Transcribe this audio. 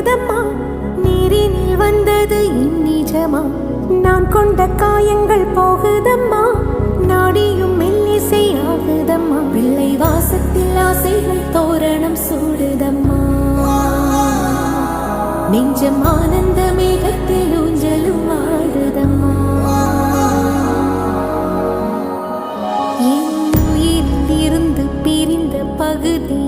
பொங்குதம்மா, நீரினில் வந்தது என் நிஜமா. நான் கொண்ட காயங்கள் போகுதம்மா, நாடியும் மெல்லிசை ஆகுதம்மா. பிள்ளை வாசத்தில் ஆசைகள் தோரணம் சூடுதம்மா, நெஞ்சம் ஆனந்த மேகத்தில் ஊஞ்சலும் ஆடுதம்மா. என் உயிரில் இருந்து பிரிந்த பகுதி